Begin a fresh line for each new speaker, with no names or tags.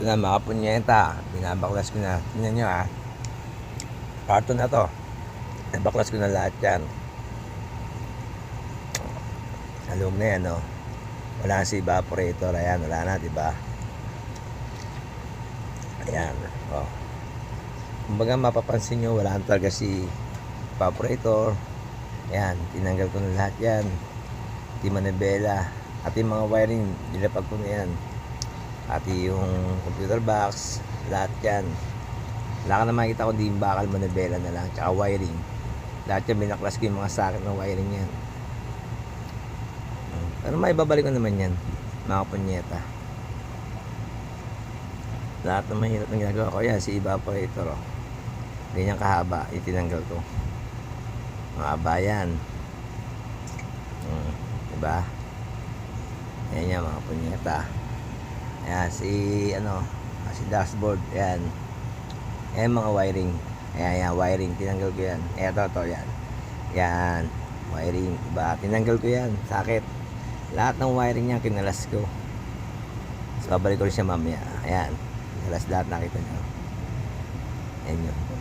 Ito na mga punyeta, binabaklas ko na. Tingnan nyo karton na to. Nabaklas ko na lahat yan. Sa loob na yan, wala si evaporator. Ayan, wala na, diba? Ayan, kumbaga mapapansin nyo, wala talaga si evaporator. Ayan, tinanggal ko na lahat yan. Di manibela. At yung mga wiring, nilapag ko na yan. Pati yung computer box, lahat yan. Wala ka na makikita kundi yung bakal, manibela na lang, tsaka wiring. Lahat yan, binaklas ko yung mga socket ng wiring yan. Pero maibabalik ko naman yan, mga punyeta. Lahat ng mahirap na ginagawa ko yan, si evaporator. Ganyan kahaba, itinanggal ko. Mahaba yan. Diba? Ayan yan mga punyeta. Ayan, si dashboard. Ayan. Ayan mga wiring. Ayan, wiring. Tinanggal ko yan. Eto, yan. Yan. Wiring. Diba? Tinanggal ko yan. Sakit. Lahat ng wiring niya, kinalas ko. So, babalik ko rin siya mamaya. Ayan. Kinalas lahat, nakita nyo. Ayan yun.